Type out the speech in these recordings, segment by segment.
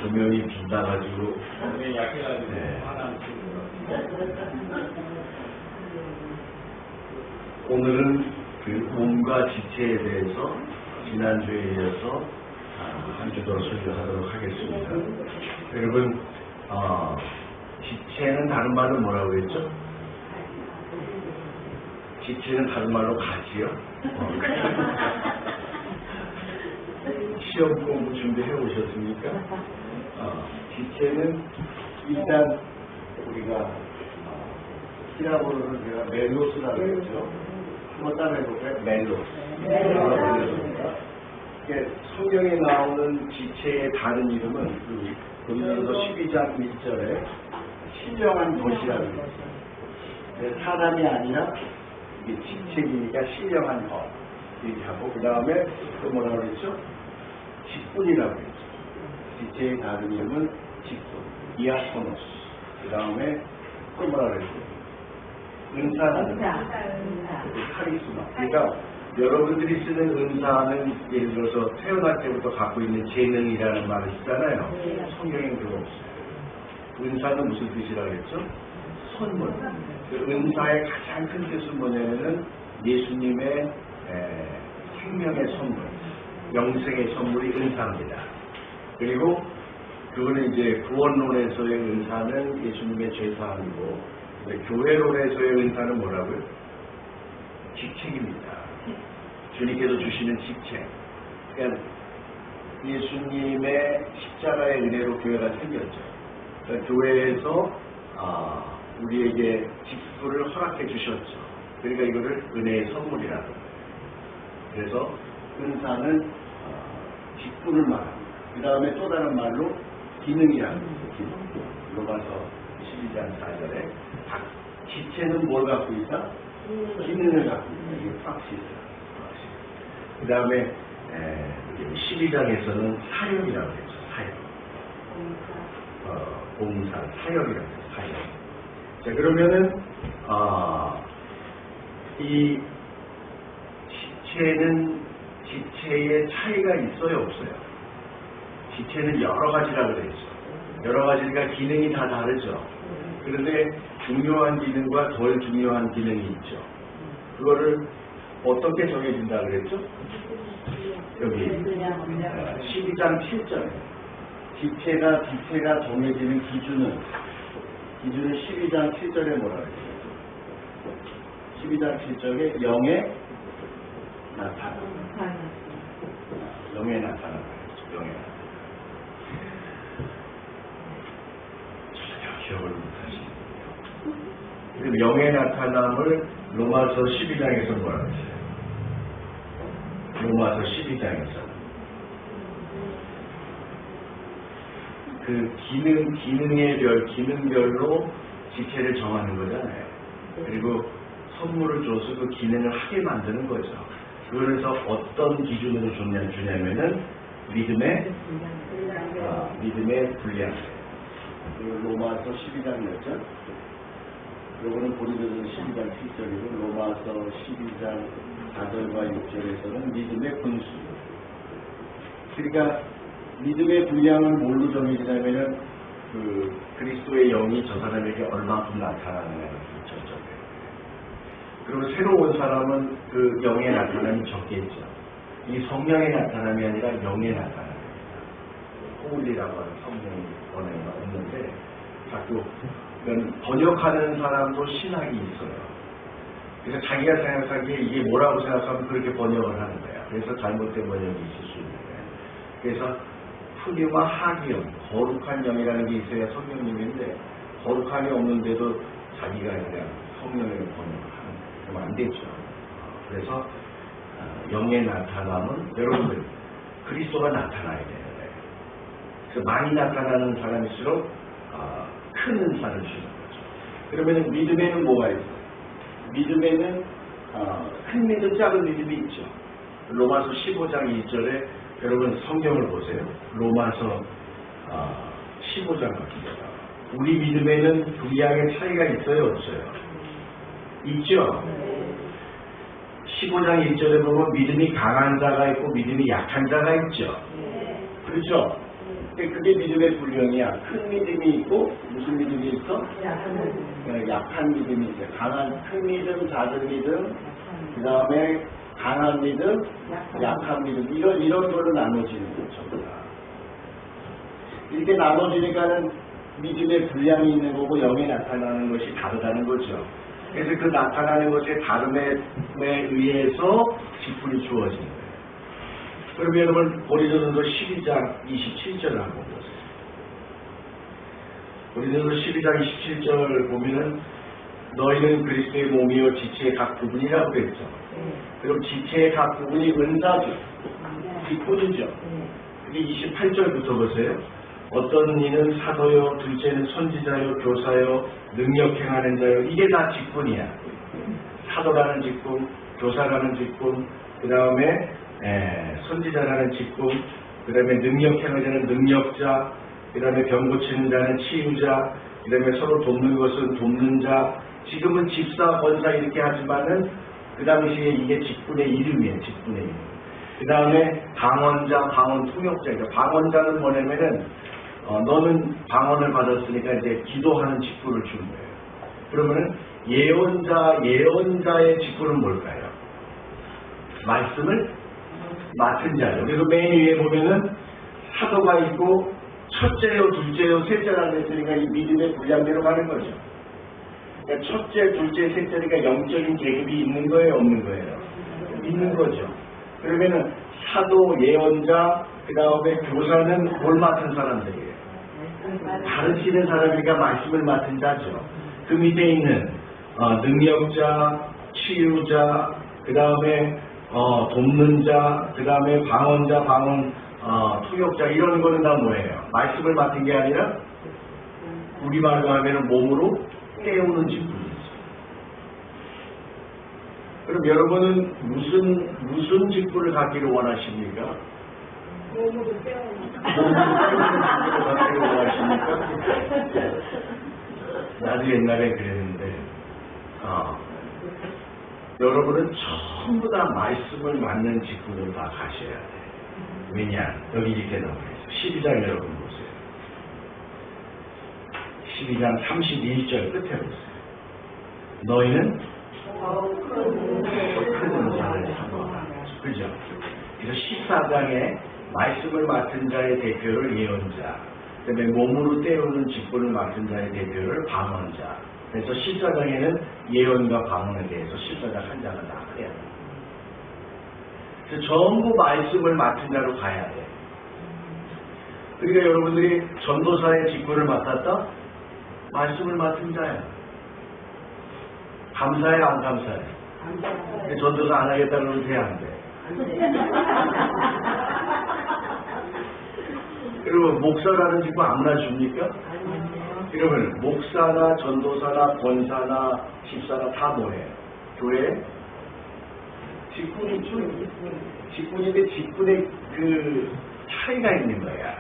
조명이 빛나가지고 네, 약해가지고 네. 하나는 오늘은 그 몸과 지체에 대해서 지난주에 이어서 한 주 더 설교하도록 하겠습니다. 여러분, 지체는 다른 말로 뭐라고 했죠? 지체는 다른 말로 가지요? 시험 공부 준비해 오셨습니까? 지체는 일단 우리가 히라보로는 제가 멜로스라고 했죠. 한번 따라해볼까요? 멜로스. 성경에 나오는 지체의 다른 이름은 고린도서 12장 1절에 신령한 것이라고 했어요. 사람이 아니라 이게 지체이니까 신령한 것 얘기하고 그 다음에 또 뭐라고 그랬죠? 직분이라고 했죠. 지체의 다른 이름은 직분, 디아코노스. 그 다음에 또 뭐라고 그랬죠? 은사라는 카리스마. 그러니까 여러분들이 쓰는 은사는 예를 들어서 태어날 때부터 갖고 있는 재능이라는 말을 쓰잖아요. 성경에는 그거 없어요. 은사는 무슨 뜻이라고 그랬죠? 선물. 그 은사의 가장 큰 뜻은 뭐냐면은 예수님의 생명의 선물, 영생의 선물이 은사입니다. 그리고 그거는 이제 구원론에서의 은사는 예수님의 죄사함이고, 교회론에서의 은사는 뭐라고요? 직책입니다. 주님께서 주시는 직책. 그러니까 예수님의 십자가의 은혜로 교회가 생겼죠. 그러니까 교회에서 우리에게 직분을 허락해 주셨죠. 그러니까 이거를 은혜의 선물이라고 해요. 그래서 은사는 직분을 말합니다. 그 다음에 또 다른 말로 기능이라는 거죠. 기능. 로마서 12장 4절에 지체는 뭘 갖고 있다? 기능을 갖고 있다. 이게 팍시스. 그 다음에 12장에서는 사역이라고 했죠. 사역. 봉사, 사역이라고 했죠. 사역. 자, 그러면은 이 지체의 차이가 있어요, 없어요? 지체는 여러 가지라고 그랬죠. 여러 가지니까 기능이 다 다르죠. 그런데 중요한 기능과 덜 중요한 기능이 있죠. 그거를 어떻게 정해진다 그랬죠? 여기 12장 7절. 지체가 정해지는 기준은 12장 7절에 뭐라 그랬죠? 12장 7절에 영에 나타나. 영에 나타나. 영에 나타나. 기억을 못하시네요. 영의 나타남을 로마서 12장에서 뭐라고 했어요? 로마서 12장에서 그 기능별로 지체를 정하는 거잖아요. 그리고 선물을 줘서 그 기능을 하게 만드는 거죠. 그래서 어떤 기준으로 주냐면은 믿음의 분량. 로마서 12장 몇 절? 요거는 고린도서 12장 7절이고 로마서 12장 4절과 6절에서는 믿음의 분수. 그러니까 믿음의 분량은 뭘로 정해지냐면은 그 그리스도의 영이 저 사람에게 얼마큼 나타나느냐가 결정돼요. 그리고 새로운 사람은 그 영의 나타남이 적겠죠. 이 성령의 나타남이 아니라 영의 나타남입니다. 호울리라고 하는 성령이 번역이 없는데 자꾸 번역하는 사람도 신학이 있어요. 그래서 자기가 생각하기에 이게 뭐라고 생각하면 그렇게 번역을 하는 거야. 그래서 잘못된 번역이 있을 수 있는 거예요. 그래서 푸니와 하기영, 거룩한 영이라는 게 있어야 성령님인데 거룩함이 없는데도 자기가 그냥 성령을 번역을 하는 거예요. 그러면 안 되죠. 그래서 영의 나타남은 여러분들 그리스도가 나타나야 되는 거예요. 그래서 많이 나타나는 사람일수록 큰 은사를 주는 거죠. 그러면 믿음에는 뭐가 있어요? 믿음에는 큰 믿음, 작은 믿음이 있죠. 로마서 15장 2절에 여러분 성경을 보세요. 로마서 15장 같은 거다. 우리 믿음에는 분량의 차이가 있어요, 없어요? 있죠? 15장 1절에 보면 믿음이 강한 자가 있고 믿음이 약한 자가 있죠. 그렇죠? 그게 믿음의 분량이야. 큰 믿음이 있고 무슨 믿음이 있어? 약한 믿음이 있어. 큰 믿음, 작은 믿음, 그 다음에 강한 믿음, 약한 믿음, 이런 걸로 나눠지는 거죠. 이렇게 나눠지니까는 믿음의 분량이 있는 거고 영에 나타나는 것이 다르다는 거죠. 그래서 그 나타나는 것의 다름에 의해서 직분이 주어지는 거예요. 그럼 여러분 고린도전서 12장 27절을 한번 보세요. 고린도전서 12장 27절 보면은 너희는 그리스도의 몸이요 지체의 각 부분이라고 그랬죠. 그럼 지체의 각 부분이 은사죠. 직분이죠. 그게 28절부터 보세요. 어떤 이는 사도요, 둘째는 선지자요, 교사요, 능력 행하는 자요. 이게 다 직분이야. 사도라는 직분, 교사라는 직분, 그 다음에 선지자라는 직분, 그 다음에 능력 행하자는 능력자, 그 다음에 병 고치는 자는 치유자, 그 다음에 서로 돕는 것은 돕는 자. 지금은 집사, 권사 이렇게 하지만은 그 당시에 이게 직분의 이름이에요. 직분의 이름. 그 다음에 방언자, 방언 통역자. 방언자는 뭐냐면은 너는 방언을 받았으니까 이제 기도하는 직분을 주는 거예요. 그러면은 예언자의 직분은 뭘까요? 말씀을 맡은 자죠. 그래서 맨 위에 보면은 사도가 있고 첫째요, 둘째요, 셋째라고 했으니까 이 믿음의 분량대로 가는 거죠. 그러니까 첫째, 둘째, 셋째니까 영적인 계급이 있는 거예요, 없는 거예요? 있는 거죠. 그러면은 사도, 예언자, 그 다음에 교사는 뭘 맡은 사람들이에요? 가르치는 사람이니까 말씀을 맡은 자죠. 그 밑에 있는 능력자, 치유자, 그 다음에 돕는 자, 그 다음에 방언자, 통역자 이런 거는 다 뭐예요? 말씀을 맡은 게 아니라 우리말로 하면 몸으로 때우는 직분이죠. 그럼 여러분은 무슨 직분을 갖기를 원하십니까? 몸으로 때우는 직분을 갖기를 원하십니까? 나도 옛날에 그랬는데 여러분은 전부 다 말씀을 맡는 직분으로 다 가셔야 돼요. 왜냐? 여기 이렇게 나와 있어요. 12장 여러분 보세요. 12장 31절 끝에 보세요. 너희는 큰 은사를 사모하라. 그죠? 그래서 14장에 말씀을 맡은 자의 대표를 예언자, 그 다음에 몸으로 때우는 직분을 맡은 자의 대표를 방언자. 그래서 14장에는 예언과 방언에 대해서 14장 한 장을 다 해야 돼요. 그래서 전부 말씀을 맡은 자로 가야 돼. 그러니까 여러분들이 전도사의 직분을 맡았다? 말씀을 맡은 자야. 감사해, 안 감사해? 전도사 안 하겠다 그러면 돼, 안 돼? 그리고 목사라는 직분 아무나 줍니까? 그러면 목사나 전도사나 권사나 집사나 다 뭐예요? 교회 직분이죠. 직분인데 직분의 그 차이가 있는 거야.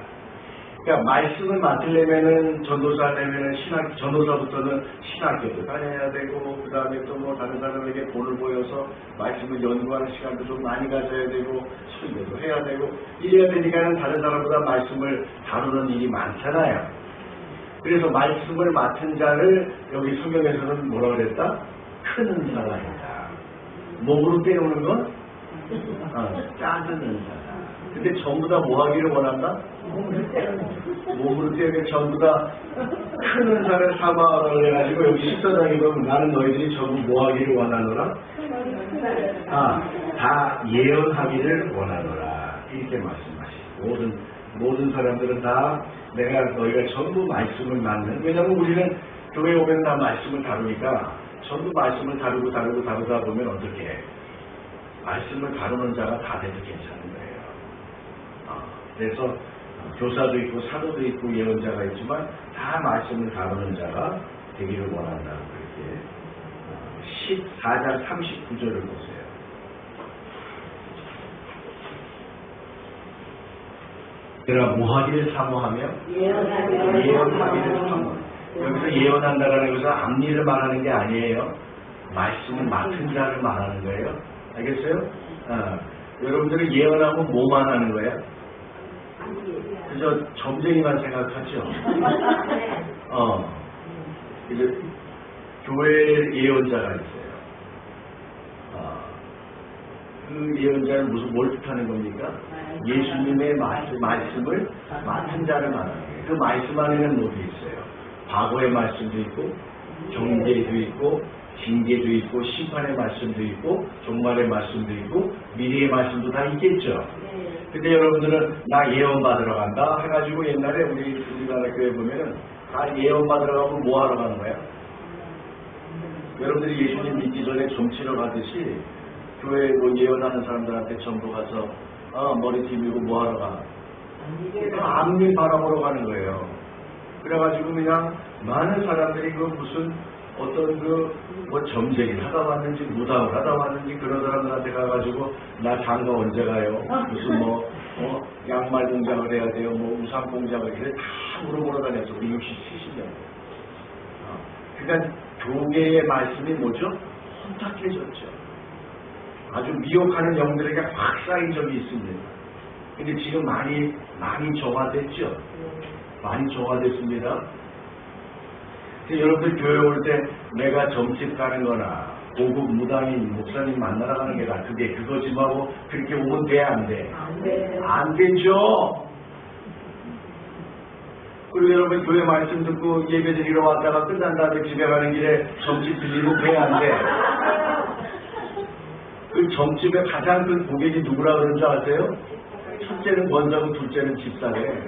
그러니까 말씀을 맡으려면은 전도사 하려면은 전도사부터는 신학교도 다녀야 되고, 그 다음에 또 뭐 다른 사람에게 본을 보여서 말씀을 연구하는 시간도 좀 많이 가져야 되고, 설교도 해야 되고, 이래야 되니까는 다른 사람보다 말씀을 다루는 일이 많잖아요. 그래서 말씀을 맡은 자를 여기 성경에서는 뭐라 그랬다? 큰 은사가 있다. 몸으로 때우는 건 작은 은사다. 근데 전부 다 뭐 하기를 원한다? 몸으로 때우는 전부 다 큰 은사를 사모하라 그래가지고 여기 14장에 보면 나는 너희들이 전부 뭐 하기를 원하노라? 다 예언하기를 원하노라. 이렇게 말씀하시고 모든 사람들은 다 너희가 전부 말씀을 맡는, 왜냐하면 우리는 교회 오면 다 말씀을 다루니까 전부 말씀을 다루다 보면 어떻게 해? 말씀을 다루는 자가 다 돼도 괜찮은 거예요. 그래서 교사도 있고 사도도 있고 예언자가 있지만 다 말씀을 다루는 자가 되기를 원한다고 그렇게 14장 39절을 보세요. 그러나 뭐하기를 사모하며 예언하기를 사모하며, 여기서 예언한다라는 것은 앞일을 말하는 게 아니에요. 말씀을 맡은 자를 말하는 거예요. 알겠어요? 여러분들이 예언하면 뭐만 하는 거예요? 그저 점쟁이만 생각하죠. 이제 교회 예언자가 있어요. 그 예언자는 뭘 뜻하는 겁니까? 예수님의 말씀을 맡은 자를 말하는 거예요. 그 말씀 안에는 뭐도 있어요? 과거의 말씀도 있고, 경계도 있고, 징계도 있고, 심판의 말씀도 있고, 종말의 말씀도 있고, 미래의 말씀도 다 있겠죠. 근데 여러분들은 나 예언 받으러 간다 해가지고 옛날에 우리나라 교회 보면은 다 예언 받으러 가면 뭐 하러 가는 거야? 여러분들이 예수님 믿기 전에 점치러 가듯이 교회 뭐 예언하는 사람들한테 전부 가서 머리 뒤밀고 뭐 하러 가? 암리 바라보러 가는 거예요. 그래가지고 그냥 많은 사람들이 그 무슨 어떤 뭐 점쟁이를 하다 왔는지 무당을 하다 왔는지 그런 사람들한테 가가지고 나 장가 언제 가요? 무슨 양말 공장을 해야 돼요? 뭐 우산 공장을 해야 돼요? 다 물어보러 다녔어. 우리 60, 70년. 그러니까 교계의 말씀이 뭐죠? 혼탁해졌죠. 아주 미혹하는 영들에게 확 쌓인 적이 있습니다. 근데 지금 많이 정화됐죠? 많이 정화됐습니다. 여러분들 교회 올 때 내가 점집 가는 거나 고급 무당인 목사님 만나러 가는 게 나 그거지 하고 그렇게 오면 돼, 안 돼? 안 되죠. 그리고 여러분 교회 말씀 듣고 예배 드리러 왔다가 끝난 다음에 집에 가는 길에 점집 들리고 돼, 안 돼? 그 점집의 가장 큰 고객이 누구라 그런 줄 아세요? 첫째는 권자고 둘째는 집사래.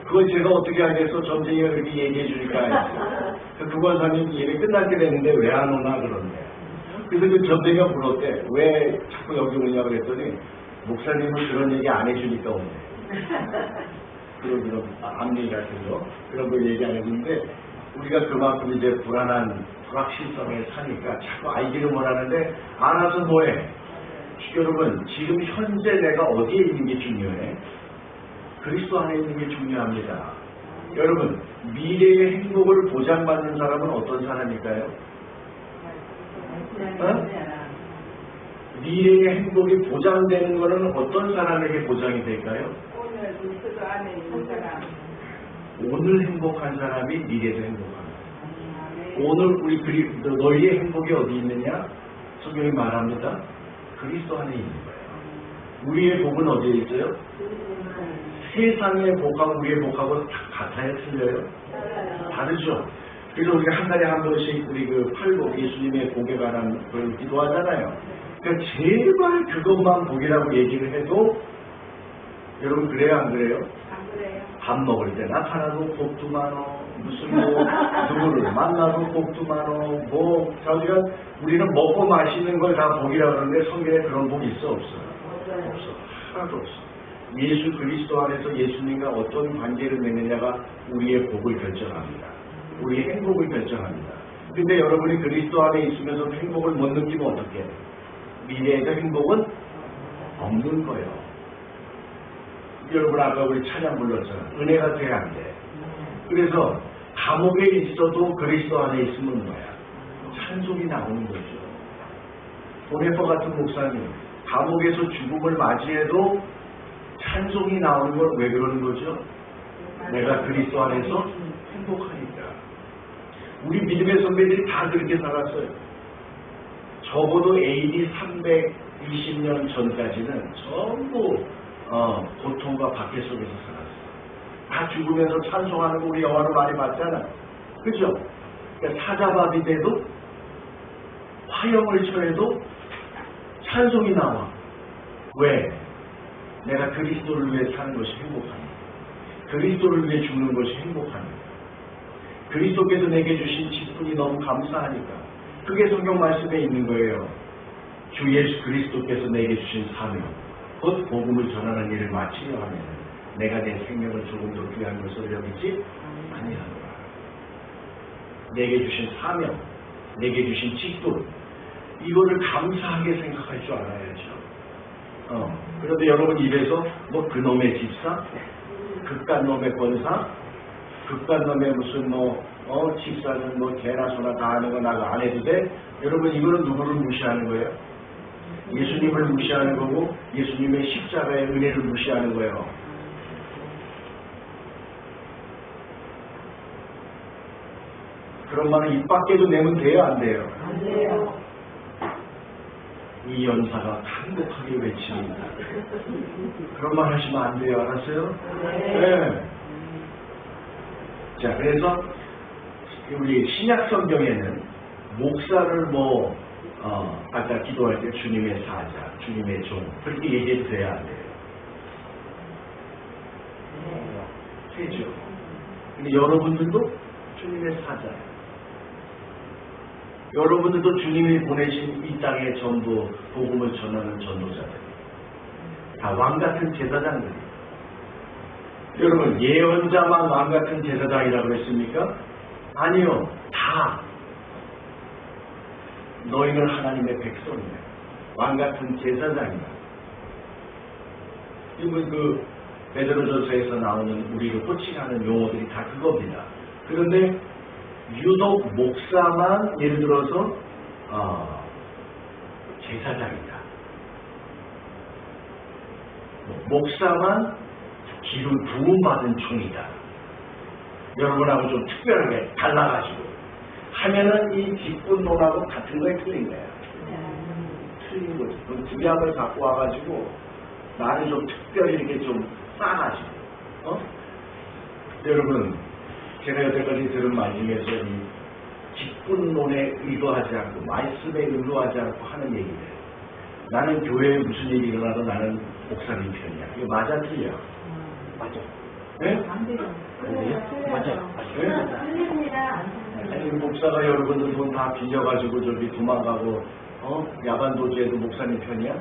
그걸 제가 어떻게 알겠어? 점쟁이가 그렇게 얘기해 주니까 알겠어. 그 권사님 예배 끝날 때 됐는데 왜 안 오나 그러는데. 그래서 그 점쟁이가 물었대. 왜 자꾸 여기 오냐 그랬더니 목사님은 그런 얘기 안 해주니까 오네. 그런 암얘기 같은 거 그런 거 얘기 안 해주는데 우리가 그만큼 이제 불확실성에 사니까 자꾸 알기를 원하는데 알아서 뭐해? 여러분 지금 현재 내가 어디에 있는 게 중요해? 그리스도 안에 있는 게 중요합니다. 여러분 미래의 행복을 보장받는 사람은 어떤 사람일까요? 미래의 행복이 보장되는 것은 어떤 사람에게 보장이 될까요? 오늘 그리스도 안에 있는 사람. 오늘 행복한 사람이 미래도 행복합니다. 오늘 너희의 행복이 어디 있느냐? 성경이 말합니다. 그리스도 안에 있는 거예요. 우리의 복은 어디에 있어요? 세상의 복하고 우리의 복하고 다 같아요? 틀려요? 다르죠. 그래서 우리가 한 달에 한 번씩 우리 팔복 예수님의 복에 관한 걸 기도하잖아요. 그러니까 제발 그것만 복이라고 얘기를 해도 여러분 그래요 안 그래요? 안 그래요? 밥 먹을 때 나타나도 복도 많어. 무슨 누구를 만나도 복도 많어. 자우지가 우리는 먹고 마시는 걸 다 복이라 그러는데 성경에 그런 복이 있어 없어요? 없어. 하나도 없어. 예수 그리스도 안에서 예수님과 어떤 관계를 맺느냐가 우리의 복을 결정합니다. 우리의 행복을 결정합니다. 근데 여러분이 그리스도 안에 있으면서 행복을 못 느끼면 어떻게 해요? 미래에서 행복은 없는 거예요. 여러분 아까 우리 찬양 불렀잖아. 은혜가 돼야 안 돼. 그래서 감옥에 있어도 그리스도 안에 있으면 뭐야? 찬송이 나오는 거죠. 보네퍼 같은 목사님 감옥에서 죽음을 맞이해도 찬송이 나오는 건 왜 그러는 거죠? 내가 그리스도 안에서 행복하니까. 우리 믿음의 선배들이 다 그렇게 살았어요. 적어도 AD 320년 전까지는 전부 고통과 박해 속에서 살았어요. 다 죽으면서 찬송하는 거 우리 영화로 많이 봤잖아. 그죠? 그러니까 사자밥이 돼도 화형을 처해도 찬송이 나와. 왜? 내가 그리스도를 위해 사는 것이 행복합니다. 그리스도를 위해 죽는 것이 행복합니다. 그리스도께서 내게 주신 직분이 너무 감사하니까. 그게 성경 말씀에 있는 거예요. 주 예수 그리스도께서 내게 주신 사명, 곧 복음을 전하는 일을 마치려 하면 내가 내 생명을 조금 더 귀한 것을 여기지 아니하노라. 내게 주신 사명, 내게 주신 직분, 이거를 감사하게 생각할 줄 알아야죠. 그런데 여러분 입에서 그놈의 집사, 극간놈의 권사, 극간놈의 무슨 집사는 개나 소나 다 하는 거 나가 안 해도 돼? 여러분 이거는 누구를 무시하는 거예요? 예수님을 무시하는 거고 예수님의 십자가의 은혜를 무시하는 거예요. 그런 말을 입 밖에도 내면 돼요, 안 돼요? 안 돼요. 이 연사가 강력하게 외칩니다. 그런 말 하시면 안 돼요, 알았어요? 네. 자, 그래서 우리 신약 성경에는 목사를 아까 기도할 때 주님의 사자, 주님의 종 그렇게 얘기해도 돼야 안 돼요. 되죠. 근데 여러분들도 주님의 사자예요. 여러분들도 주님이 보내신 이 땅에 전부 복음을 전하는 전도자들. 다 왕같은 제사장들이에요. 여러분, 예언자만 왕같은 제사장이라고 했습니까? 아니요. 다. 너희는 하나님의 백성이다. 왕같은 제사장이다. 이건 베드로전서에서 나오는 우리를 호칭하는 용어들이 다 그겁니다. 그런데 유독 목사만 예를 들어서 제사장이다. 목사만 기름 부음받은 종이다. 여러분하고 좀 특별하게 달라가지고 하면은 이 뒷분론하고 같은 거에 틀린 거야. 틀린 거지. 그럼 주량을 갖고 와가지고 나를 좀 특별히 이렇게 좀 싸가지고 여러분 제가 여태까지 들은 말씀에서 이 직분론에 의도하지 않고 말씀에 의도하지 않고 하는 얘기들. 나는 교회에 무슨 일이 일어나도 나는 목사님 편이야. 이거 맞아 틀려? 맞아. 네? 안 돼요. 맞아. 틀립니다. 아니 목사가 여러분들 돈 다 빌려가지고 저기 도망가고 야반도주에도 목사님 편이야?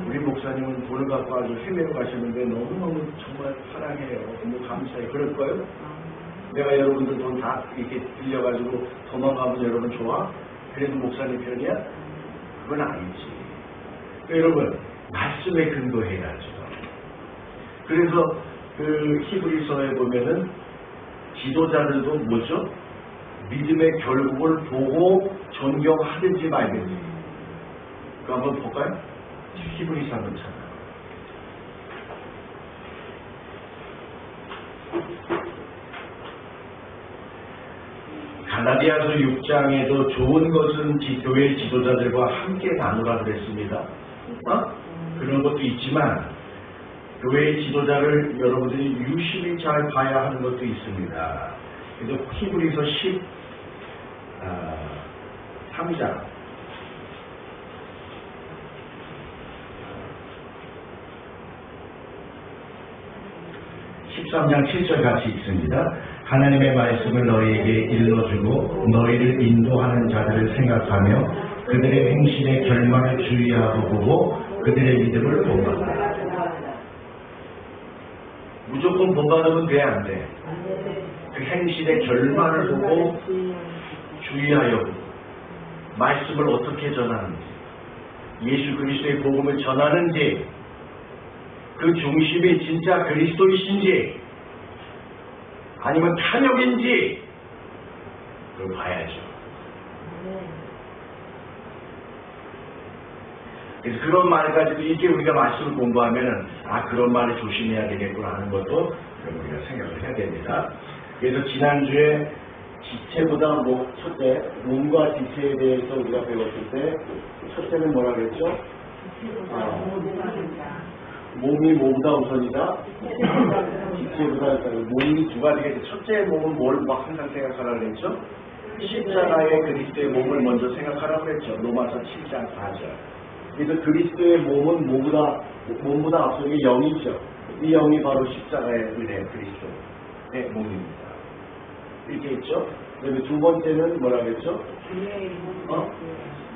우리 목사님은 돈을 갖고 아주 헤매러 가시는데 너무너무 정말 사랑해요. 너무 감사해요. 그럴 거예요? 내가 여러분들 돈 다 이렇게 빌려가지고 도망가면 여러분 좋아? 그래도 목사님 편이야? 그건 아니지. 여러분 말씀에 근거해야죠. 그래서 히브리서에 보면은 지도자들도 뭐죠? 믿음의 결국을 보고 존경하든지 말든지. 그거 한번 볼까요? 히브리서 한번 찾아요. 갈라디아서 6장에도 좋은 것은 교회 지도자들과 함께 나누라 그랬습니다. 그런 것도 있지만 교회 지도자를 여러분들이 유심히 잘 봐야 하는 것도 있습니다. 그래서 히브리서 13장 13장 7절 같이 읽습니다. 하나님의 말씀을 너희에게 일러주고 너희를 인도하는 자들을 생각하며 그들의 행실의 결말을 주의하고 보고 그들의 믿음을 본받아라. 무조건 본받으면 돼, 안 돼? 그 행실의 결말을 보고 주의하여 보고 말씀을 어떻게 전하는지 예수 그리스도의 복음을 전하는지 그 중심이 진짜 그리스도이신지 아니면 탐욕인지 그걸 봐야죠. 그래서 그런 말까지도 이렇게 우리가 말씀을 공부하면은 그런 말을 조심해야 되겠구나 하는 것도 우리가 생각을 해야 됩니다. 그래서 지난주에 지체보다 첫째 몸과 지체에 대해서 우리가 배웠을 때 첫째는 뭐라 그랬죠? 몸이 몸보다 우선이다. 지체보다 몸이 두 가지겠죠. 첫째 몸은 뭘 항상 생각하라고 그랬죠? 십자가의 그리스도의 몸을 먼저 생각하라고 그랬죠. 로마서 7장 4절. 그래서 그리스도의 몸은 몸보다 앞서는 게 영이죠. 이 영이 바로 십자가의 은혜 그리스도의 몸입니다. 이렇게 했죠. 그다음에 두 번째는 뭐라 그랬죠?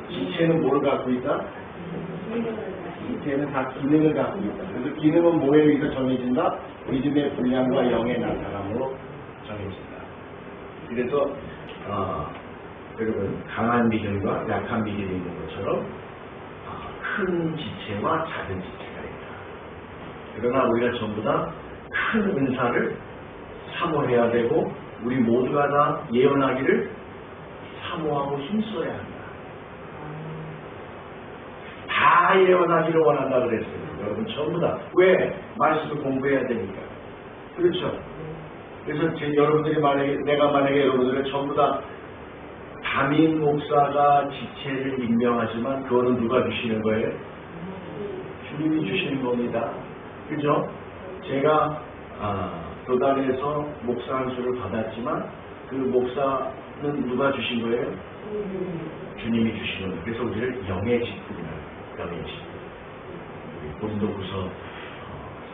지체는 뭘 갖고 있다? 지체는 다 기능을 갖고 있다. 그래서 기능은 뭐에 의해서 정해진다? 믿음의 분량과 영의 나타남으로 정해진다. 그래서 여러분 강한 믿음과 약한 믿음이 있는 것처럼 큰 지체와 작은 지체가 있다. 그러나 우리가 전부 다 큰 은사를 사모해야 되고 우리 모두가 다 예언하기를 사모하고 힘써야 한다. 다 예언하기를 원한다 그랬어요. 여러분 전부 다. 왜? 말씀을 공부해야 되니까. 그렇죠. 그래서 여러분들이 내가 만약에 여러분들을 전부 다 담임 목사가 지체를 임명하지만 그거는 누가 주시는 거예요? 주님이 주시는 겁니다. 그죠? 제가 교단에서 목사 한 수를 받았지만 그 목사는 누가 주신 거예요? 주님이 주시는 거예요. 그래서 우리를 영의 직분이라고 해요. 영의 직분. 고린도후서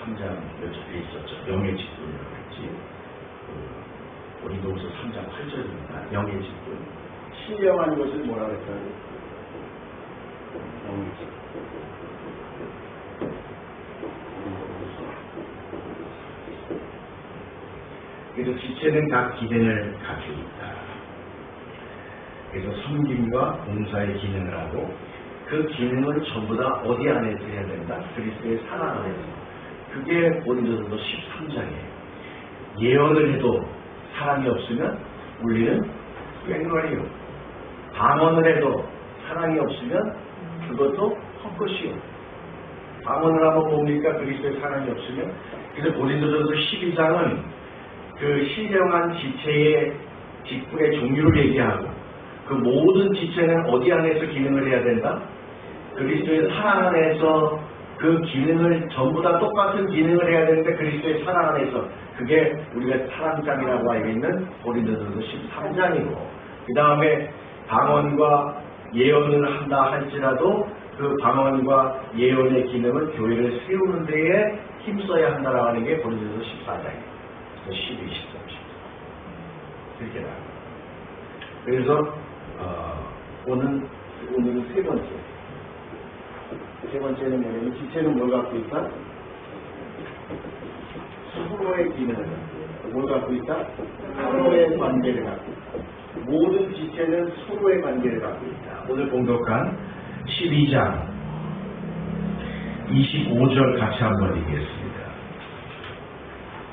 3장 몇 절에 있었죠. 영의 직분이라고 했지. 고린도후서 3장 8절입니다. 영의 직분. 신령한 것을 뭐라고 했어요? 영의 직분. 그래서 지체는 각 기능을 가지고 있다. 그래서 섬김과 봉사의 기능을 하고 그 기능을 전부 다 어디 안에서 해야 된다? 그리스도의 사랑 안에서. 그게 고린도전서 13장이에요. 예언을 해도 사랑이 없으면 우리는 꽹과리요. 방언을 해도 사랑이 없으면 그것도 헛것이요. 방언을 하면 뭡니까? 그리스도의 사랑이 없으면. 그래서 고린도전서 12장은 그 신령한 지체의 직분의 종류를 얘기하고 그 모든 지체는 어디 안에서 기능을 해야 된다? 그리스도의 사랑 안에서 그 기능을 전부 다 똑같은 기능을 해야 되는데 그리스도의 사랑 안에서 그게 우리가 사랑장이라고 알고 있는 고린도전서 13장이고 그 다음에 방언과 예언을 한다 할지라도 그 방언과 예언의 기능을 교회를 세우는 데에 힘써야 한다라고 하는 게 고린도전서 14장이에요. 12, 13, 14 이렇게 나와요. 그래서 오늘은 세 번째. 세 번째는 뭐냐면 지체는 뭘 갖고 있다? 서로의 기능을 뭘 갖고 있다? 서로의 관계를 갖고 있다. 모든 지체는 서로의 관계를 갖고 있다. 오늘 공독한 12장 25절 같이 한번 읽겠습니다.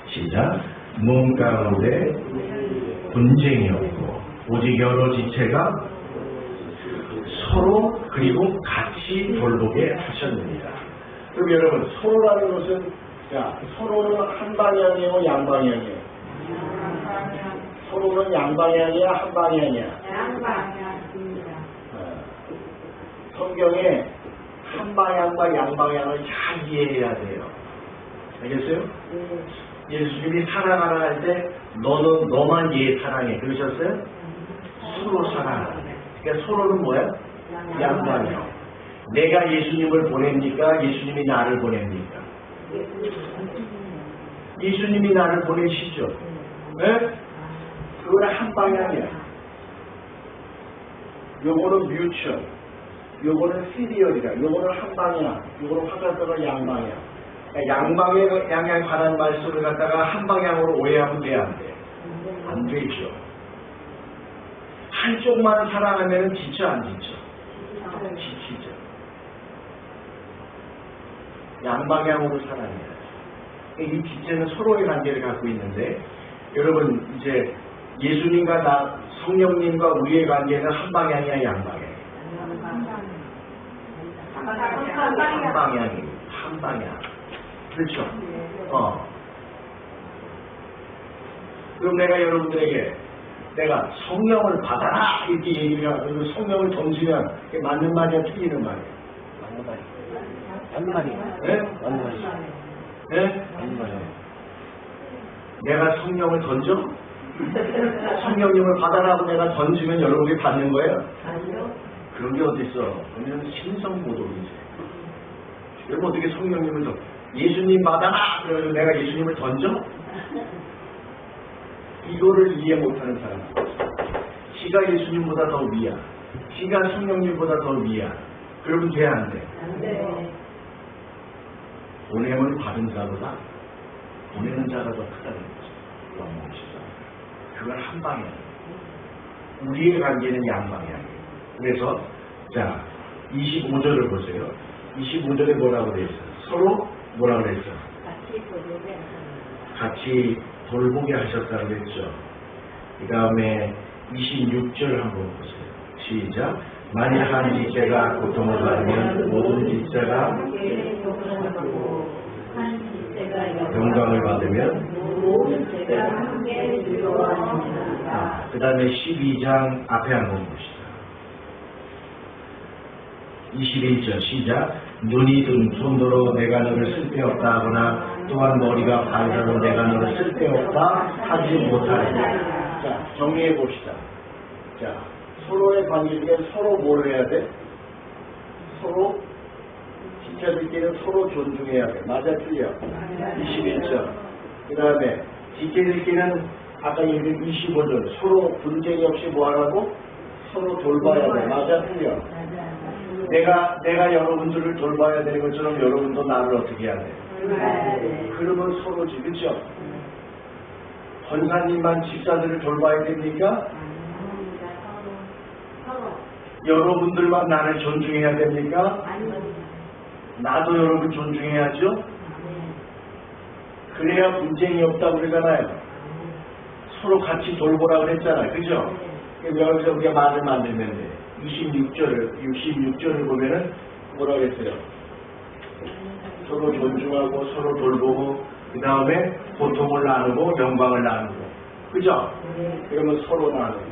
시작. 몸 가운데 분쟁이 없고 오직 여러 지체가 서로 그리고 같이 돌보게 하셨느니라. 그럼 여러분 서로라는 것은 서로는 한 방향이고 양방향이에요. 서로는 양방향이야 한 방향이야. 양방향입니다. 성경에 한 방향과 양방향을 잘 이해해야 돼요. 알겠어요? 예수님이 사랑하라 할 때 너만 얘 사랑해 그러셨어요? 서로 사랑하라. 그러니까 서로는 뭐야? 양방향. 내가 예수님을 보냅니까? 예수님이 나를 보냅니까? 예수님이 나를 보내시죠. 네? 그거는 한 방향이야. 요거는 뮤추얼, 요거는 시리얼이라. 요거는 한 방향, 요거는 화살표가 양방향. 양방향에 관한 말씀을 갖다가 한 방향으로 오해하면 돼, 안 돼? 안 되죠. 한쪽만 사랑하면 지쳐, 안 지쳐? 지치죠. 양방향으로 사랑해요. 이 지체는 서로의 관계를 갖고 있는데, 여러분, 이제 예수님과 성령님과 우리의 관계는 한 방향이야, 양방향이야? 한 방향이에요. 한 방향. 그렇죠? 그럼 내가 여러분들에게 내가 성령을 받아라 이렇게 얘기를 하고 성령을 던지면 그게 맞는 말이야 틀리는 말이야? 맞는 말이야. 맞는 말이에요. 네? 맞는 말이죠. 네? 맞는 말이에요. 내가 성령을 던져? 성령님을 받아라고 내가 던지면 여러분이 받는 거예요? 아니요. 그런 게 어딨어? 그러면 신성모독이지. 여러분 어떻게 성령님을 던져? 예수님 받아라! 그러면 내가 예수님을 던져? 이거를 이해 못하는 사람. 지가 예수님보다 더 위야. 지가 성령님보다 더 위야. 그러면 돼, 안 돼? 안 돼. 보냄을 받은 자보다 보내는 자가 더 크다는 거죠. 원망시죠. 그건 한 방향. 우리의 관계는 양방향이에요. 그래서 자 25절을 보세요. 25절에 뭐라고 되어 있어요? 서로 뭐라고 그랬어요? 같이 돌보게 하셨다고 했죠. 그 다음에 26절 한번 보세요. 시작. 만일 한 지체가 고통을 받으면 모든 지체가 영광을 받으면 그 다음에 12장 앞에 한번 봅시다. 21절 시작. 눈이 든 손으로 내가 너를 쓸데없다 하거나 또한 머리가 발자로 내가 너를 쓸데없다 하지 못하리라. 자, 정리해 봅시다. 자, 서로의 관계 중에 서로 뭘 해야 돼? 서로 지체들끼리는 서로 존중해야 돼. 맞아, 틀려? 21절. 그 다음에 지체들끼리는 아까 얘기한 25절. 서로 분쟁이 없이 뭐 하라고? 서로 돌봐야 돼. 맞아, 틀려? 내가 여러분들을 돌봐야 되는 것처럼 여러분도 나를 어떻게 해야 돼? 그러면 서로지, 그렇죠? 권사님만 집사들을 돌봐야 됩니까? 여러분들만 나를 존중해야 됩니까? 나도 여러분 존중해야죠? 그래야 분쟁이 없다고 그러잖아요. 서로 같이 돌보라고 그랬잖아요. 그죠? 그럼 여기서 우리가 말을 만들면 돼. 66절을 보면은 뭐라고 했어요? 서로 존중하고 서로 돌보고 그 다음에 고통을 나누고 영광을 나누고 그죠? 그러면 서로 나누고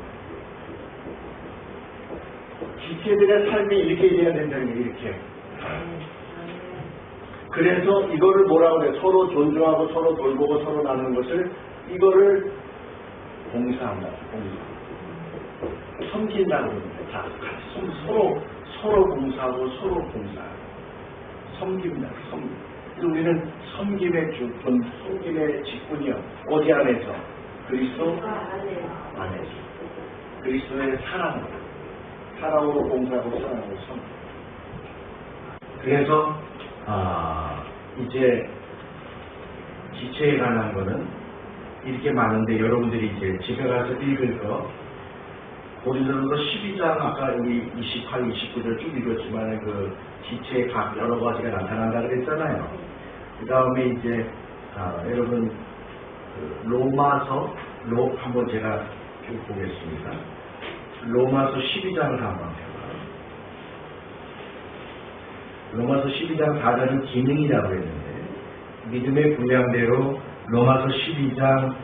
지체들의 삶이 이렇게 돼야 된다는 게 이렇게. 그래서 이거를 뭐라고 그래? 서로 존중하고 서로 돌보고 서로 나누는 것을 이거를 봉사한다. 섬긴다고 그러는데 다 같이 서로 봉사하고 서로 봉사하고 섬깁니다. 그래서 우리는 섬김의 직분이요. 어디 안에서? 그리스도 안에서. 그리스도의 사랑으로 봉사하고 사랑으로 섬. 그래서 이제 지체에 관한 거는 이렇게 많은데 여러분들이 이제 집에 가서 읽을 거 고린도전서 12장 아까 우리 28, 29절 쭉 읽었지만 그 지체의 각 여러 가지가 나타난다 그랬잖아요. 그 다음에 이제 여러분 그 로마서 한번 제가 쭉 보겠습니다. 로마서 12장을 한번 해봐요. 로마서 12장 4절은 기능이라고 했는데 믿음의 분량대로 로마서 12장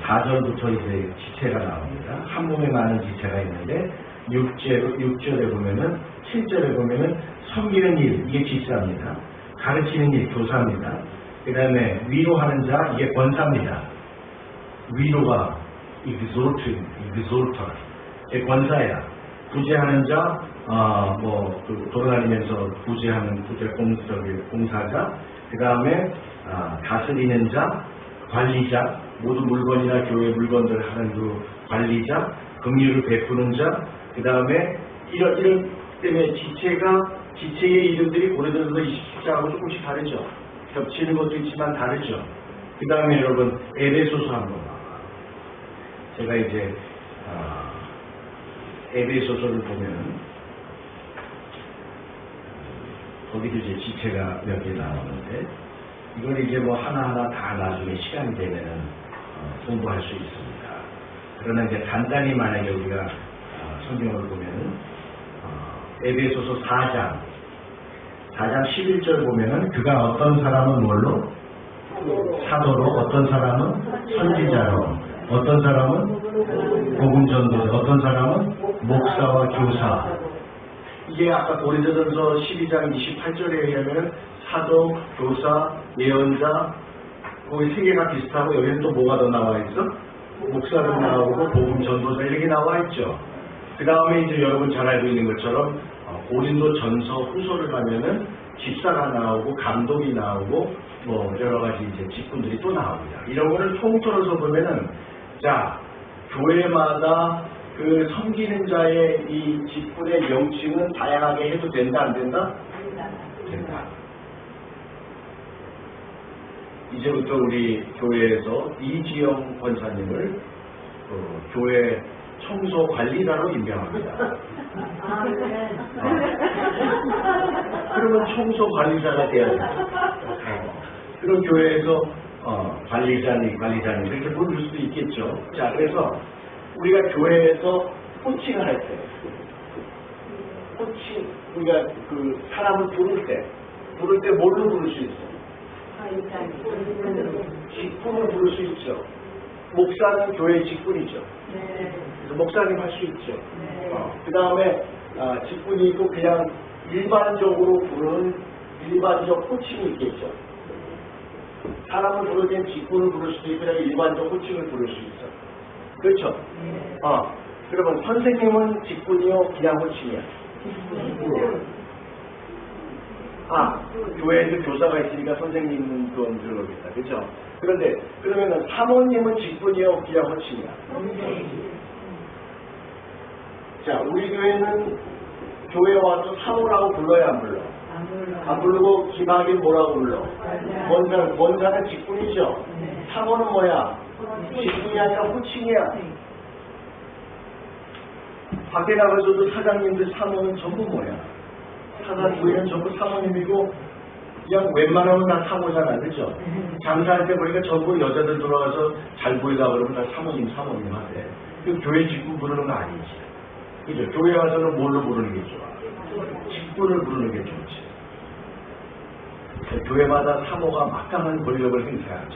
4절부터 이제 지체가 나옵니다. 한 몸에 많은 지체가 있는데 6절에 보면은 7절에 보면은 섬기는 일 이게 지사입니다. 가르치는 일 교사입니다. 그 다음에 위로하는 자 이게 권사입니다. 위로가 exalter 이게 권사야. 구제하는 자 돌아다니면서 구제하는 공사자. 그 다음에 다스리는 자 관리자, 모든 물건이나 교회 물건들을 하는 그 관리자, 긍휼을 베푸는 자, 그 다음에 이런 때문에 지체의 이름들이 고린도전서 27장하고 조금씩 다르죠. 겹치는 것도 있지만 다르죠. 그 다음에 여러분 에베소서 한번 봐봐. 제가 이제 에베소서를 보면 거기도 이제 지체가 몇 개 나오는데 이걸 이제 뭐 하나하나 다 나중에 시간이 되면은 공부할 수 있습니다. 그러나 이제 간단히 만약에 우리가 성경을 보면은 에베소서 4장 11절 보면은 그가 어떤 사람은 뭘로? 사도로, 어떤 사람은 선지자로, 어떤 사람은 복음 전도자, 어떤 사람은 목사와 교사. 이게 아까 고린도전서 12장 28절에 의하면 사도, 교사, 예언자 거기 세 개가 비슷하고 여기는 또 뭐가 더 나와 있어? 목사도 나오고 복음 전도자 이렇게 나와 있죠. 그 다음에 이제 여러분 잘 알고 있는 것처럼 고린도 전서 후서를 가면은 집사가 나오고 감독이 나오고 뭐 여러 가지 이제 직분들이 또 나옵니다. 이런 거를 통틀어서 보면은 자 교회마다 그 섬기는 자의 이 직분의 명칭은 다양하게 해도 된다 안 된다? 된다. 이제부터 우리 교회에서 이지영 권사님을 교회 청소 관리자로 임명합니다. 그러면 청소 관리자가 돼야 돼요. 그럼 교회에서 관리자님 이렇게 부를 수도 있겠죠. 자, 그래서 우리가 교회에서 호칭을 할 때, 우리가 그 사람을 부를 때 뭘로 부를 수 있어? 직분을 부를 수 있죠. 목사는 교회 직분이죠. 네. 그래서 목사님 할 수 있죠. 네. 그 다음에 직분이 있고 그냥 일반적으로 부르는 일반적 호칭이 있겠죠. 사람을 부를 땐 직분을 부를 수도 있고 그냥 일반적 호칭을 부를 수 있어. 그렇죠? 네. 그러면 선생님은 직분이요 그냥 호칭이야. 교회에도 교사가 있으니까 선생님은 그건 들어오겠다. 그렇죠? 그런데 그러면은 사모님은 직분이요 그냥 호칭이야. 자, 우리 교회는 교회 와서 사모라고 불러야 안 불러? 안 부르고 김학인 뭐라고 불러? 권사는 직분이죠. 사모는 뭐야? 직분이 아니라 호칭이야. 밖에 나가서도 사장님들 사모는 전부 뭐야? 사장 부인은 전부 사모님이고 그냥 웬만하면 다 사모잖아. 그렇죠? 장사할 때 보니까 전부 여자들 들어와서 잘 보이다 그러면 다 사모님 하대. 그 교회 직분 부르는 거 아니지. 그죠? 교회 와서는 뭘로 부르는 게 좋아? 직분을 부르는 게 좋지. 교회마다 사모가 막강한 권력을 행사하죠.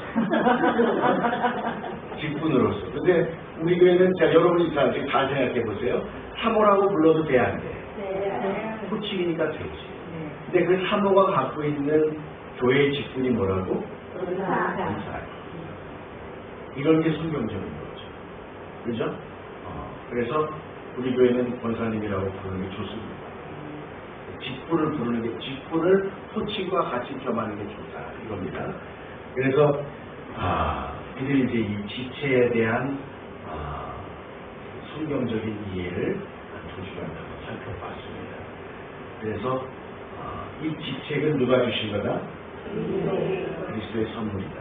직분으로서. 근데 우리 교회는 자 여러분이 잘 생각해 보세요. 사모라고 불러도 돼 안 돼? 호칭이니까 되지. 근데 그 사모가 갖고 있는 교회의 직분이 뭐라고? 권사. 이런 게 성경적인 거죠. 그죠? 그래서 우리 교회는 권사님이라고 부르는 게 좋습니다. 직분을 부르는 게, 직분을 호칭과 같이 겸하는 게 좋다. 이겁니다. 그래서, 이들이 이제 이 지체에 대한, 성경적인 이해를 한 2시간 동안 살펴봤습니다. 그래서, 이 지책은 누가 주신 거다? 그리스도의 선물이다.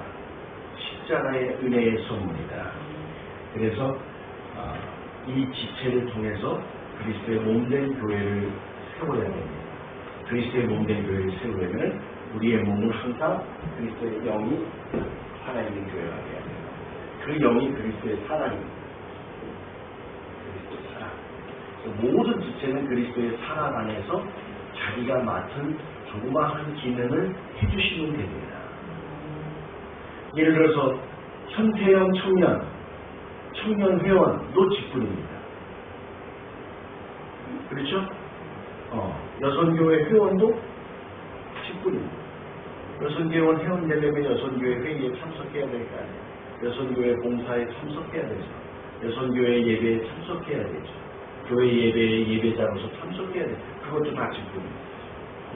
십자가의 은혜의 선물이다. 그래서, 이 지체를 통해서 그리스도의 몸된 교회를 세워야 됩니다. 그리스도의 몸된 교회를 세우려면 우리의 몸은 항상 그리스도의 영이 살아있는 교회가 되어야 됩니다. 그 영이 그리스도의 사랑입니다. 그리스도의 사랑. 모든 지체는 그리스도의 사랑 안에서 자기가 맡은 조그마한 기능을 해주시면 됩니다. 예를 들어서 현태형 청년 회원도 직분입니다. 그렇죠? 여선교회 회원도 직분입니다. 여선교회원 회원 되려면 여선교회 회의에 참석해야 될 거 아니에요. 여선교회 봉사에 참석해야 되죠. 여선교회 예배에 참석해야 되죠. 교회 예배에 예배자로서 참석해야 되죠. 그것도 다 직분입니다.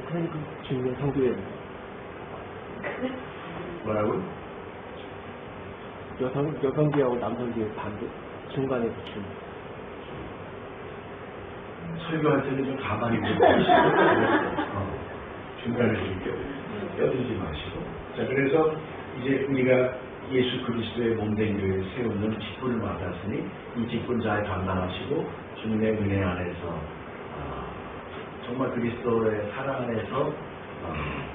그러니까 중요한 성교회 뭐라고요? 여성교회하고 남성교회 반대 중간에 붙인 설교할 때는 좀 가만히 보고 중간에 좀 껴들지 마시고. 자, 그래서 이제 우리가 예수 그리스도의 몸된 교회를 세우는 직분을 맡았으니 이 직분 잘 감당하시고 주님의 은혜 안에서 정말 그리스도의 사랑 안에서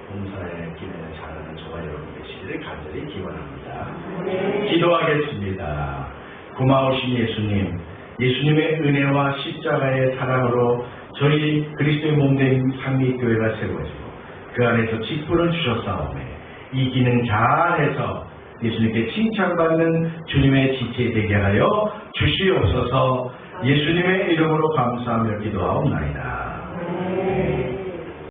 봉사의 기능을 잘하는 저와 여러분 되시기를 간절히 기원합니다. 기도하겠습니다. 고마우신 예수님, 예수님의 은혜와 십자가의 사랑으로 저희 그리스도의 몸된 상립교회가 세워지고 그 안에서 직분을 주셨사오매 이 기능 잘해서 예수님께 칭찬받는 주님의 지체 되게 하여 주시옵소서. 예수님의 이름으로 감사하며 기도하옵나이다.